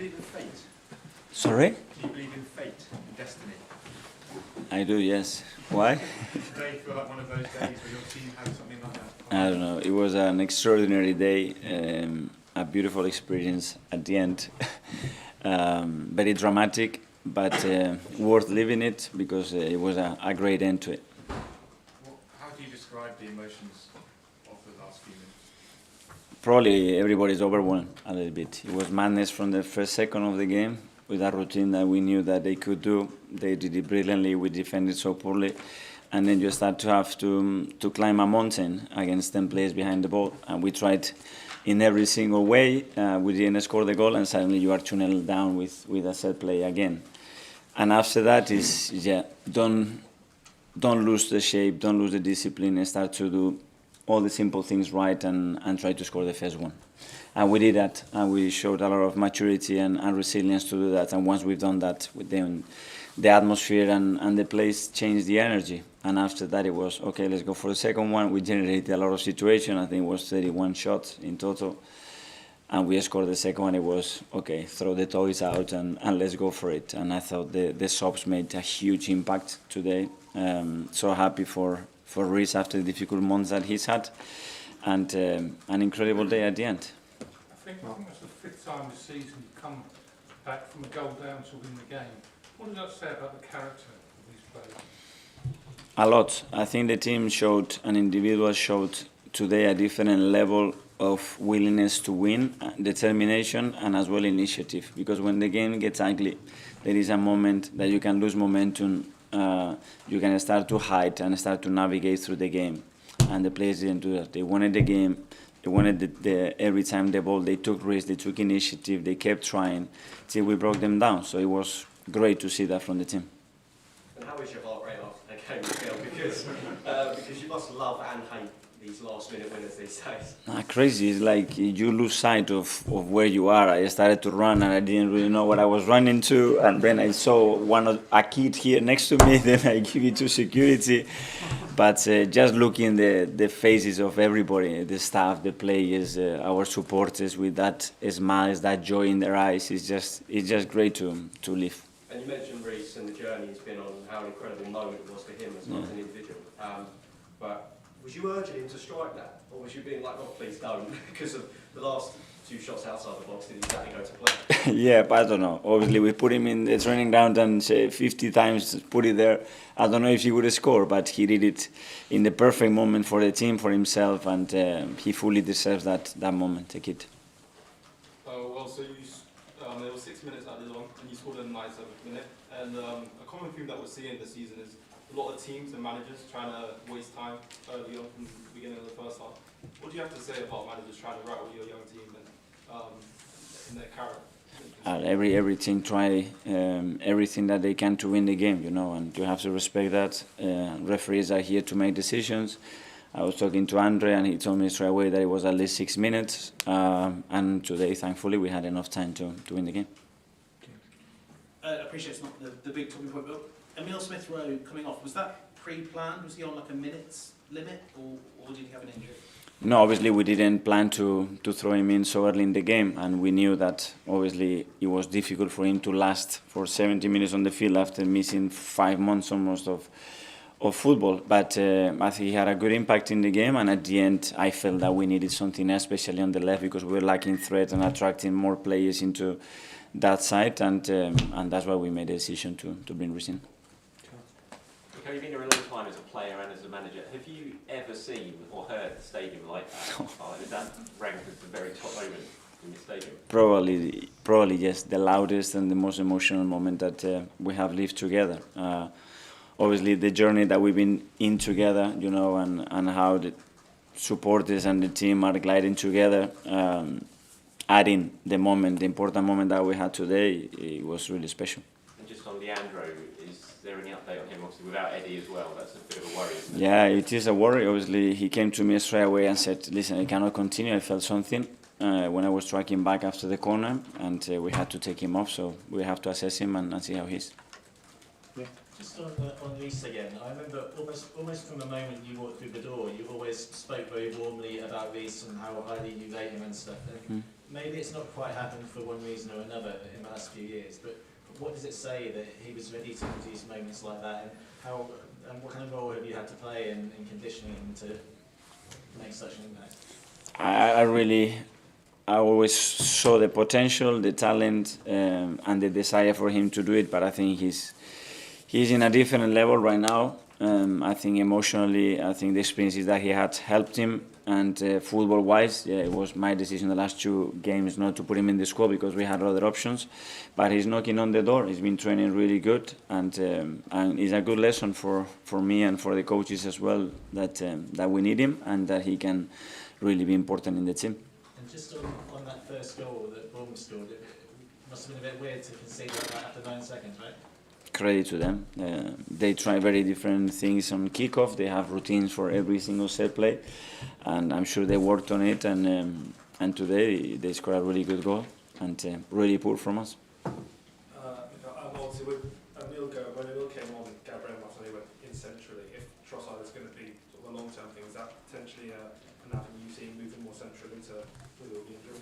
believe in fate? Sorry? Do you believe in fate, in destiny? I do, yes. Why? Today feel like one of those days where your team had something like that? I don't know. It was an extraordinary day, a beautiful experience at the end. Very dramatic, but worth living it because it was a great end to it. How do you describe the emotions of the last few minutes? Probably everybody's overwhelmed a little bit. It was madness from the first second of the game with a routine that we knew that they could do. They did it brilliantly. We defended so poorly. And then you start to have to climb a mountain against 10 players behind the ball. And we tried in every single way. We didn't score the goal, and suddenly you are 2-0 down with a set play again. And after that is, don't lose the shape, don't lose the discipline, and start to do all the simple things right and try to score the first one. And we did that, and we showed a lot of maturity and resilience to do that. And once we've done that, then the atmosphere and the place changed the energy. And after that, it was, okay, let's go for the second one. We generated a lot of situations. I think it was 31 shots in total. And we scored the second one. It was, okay, throw the toys out and let's go for it. And I thought the subs made a huge impact today. So happy for Reece after the difficult months that he's had. And an incredible day at the end. I think that's the fifth time this season you've come back from a goal down to win the game. What does that say about the character of these players? A lot. I think the team showed, an individual showed today a different level of willingness to win, determination, and as well initiative. Because when the game gets ugly, there is a moment that you can lose momentum, you can start to hide and start to navigate through the game. And the players didn't do that. They wanted the game. They wanted every time the ball, they took risks, they took initiative, they kept trying till we broke them down. So it was great to see that from the team. And how is your heart rate after that game, Mikel? Because you must love and hate these last-minute winners these days. Crazy. It's like you lose sight of where you are. I started to run and I didn't really know what I was running to. And then I saw a kid here next to me. Then I give it to security. But just looking the faces of everybody, the staff, the players, our supporters with that smiles, that joy in their eyes, it's just great to live. And you mentioned Reece and the journey he's been on, how incredible moment it was for him as well as an individual. But was you urging him to strike that? Or was you being like, oh, please don't, because of the last two shots outside the box, did he exactly go to play? Yeah, but I don't know. Obviously, we put him in the training ground and say 50 times put it there. I don't know if he would score, but he did it in the perfect moment for the team, for himself, and he fully deserves that moment, the kid. Well, so there were 6 minutes added on, and you scored in the 97th minute. And a common theme that we're seeing this season is a lot of teams and managers trying to waste time early on from the beginning of the first half. What do you have to say about managers trying to rattle your young team and in their character? Every team try everything that they can to win the game, and you have to respect that. Referees are here to make decisions. I was talking to Andre and he told me straight away that it was at least 6 minutes. And today, thankfully, we had enough time to win the game. I appreciate it's not the big talking point, but Emile Smith-Rowe coming off, was that pre-planned? Was he on like a minutes limit or did he have an injury? No, obviously we didn't plan to throw him in so early in the game, and we knew that obviously it was difficult for him to last for 70 minutes on the field after missing 5 months almost of football. But I think he had a good impact in the game, and at the end I felt that we needed something, especially on the left, because we were lacking threat and attracting more players into that side, and that's why we made the decision to bring Reece in. Okay, you've been here a long time as a player and as a manager. Have you ever seen or heard the stadium like that? Is that ranked as the very top moment in the stadium? Probably yes, the loudest and the most emotional moment that we have lived together. Obviously, the journey that we've been in together, and how the supporters and the team are gliding together, adding the important moment that we had today, it was really special. And just on Leandro, is there any update on him? Obviously, without Eddie as well, that's a bit of a worry, isn't it? Yeah, it is a worry. Obviously, he came to me straight away and said, listen, I cannot continue. I felt something when I was striking back after the corner, and we had to take him off, so we have to assess him and see how he is. Yeah. Just on Reece again, I remember almost from the moment you walked through the door, you always spoke very warmly about Reece and how highly you rate him and stuff. And maybe it's not quite happened for one reason or another in the last few years, but what does it say that he was ready to produce moments like that, and how and what kind of role have you had to play in conditioning him to make such an impact? I always saw the potential, the talent, and the desire for him to do it, but I think he's in a different level right now. I think emotionally, I think the experiences that he had helped him, and football-wise, yeah, it was my decision the last 2 games not to put him in the squad because we had other options. But he's knocking on the door. He's been training really good, and it's a good lesson for me and for the coaches as well that we need him and that he can really be important in the team. And just on that first goal that Bournemouth scored, it must have been a bit weird to concede like that after 9 seconds, right? Credit to them. They try very different things on kickoff. They have routines for every single set play, and I'm sure they worked on it. And today they scored a really good goal and really poor from us. Obviously, when Emil came on, Gabriel Martinelli went in centrally. If Trossard is going to be sort of a long-term thing, is that potentially an avenue you see moving more centrally to with all the injury?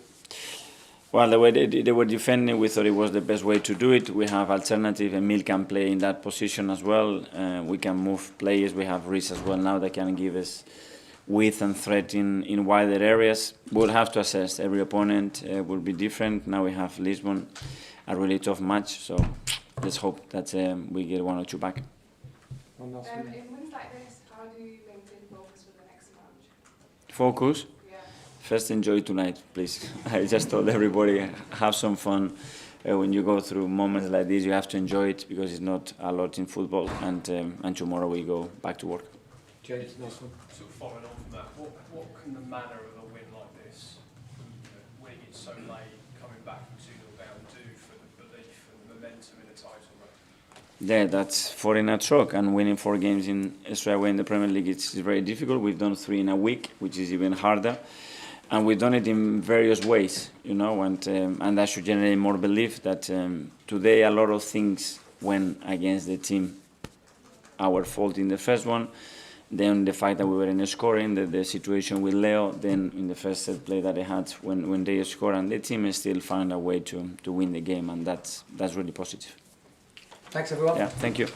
Well, the way they were defending, we thought it was the best way to do it. We have alternative. Emil can play in that position as well. We can move players. We have Reece as well now that can give us width and threat in wider areas. We'll have to assess. Every opponent will be different. Now we have Lisbon, a really tough match. So let's hope that we get 1 or 2 back. In wins like this, how do you maintain focus for the next match? Focus? Yeah. First, enjoy tonight, please. I just told everybody, have some fun. When you go through moments like this, you have to enjoy it because it's not a lot in football. And tomorrow we go back to work. James, nice one. Sort of following on from that, what can the manner of a win like this, winning it so late, coming back from 2-0 down, do for the belief and the momentum in a title run? Yeah, that's 4 in a truck, and winning 4 games straight away in the Premier League is very difficult. We've done 3 in a week, which is even harder. And we've done it in various ways, and that should generate more belief that today a lot of things went against the team. Our fault in the first one, then the fact that we were in scoring, the situation with Leo, then in the first set play that they had when they scored, and the team still found a way to win the game, and that's really positive. Thanks, everyone. Yeah, thank you.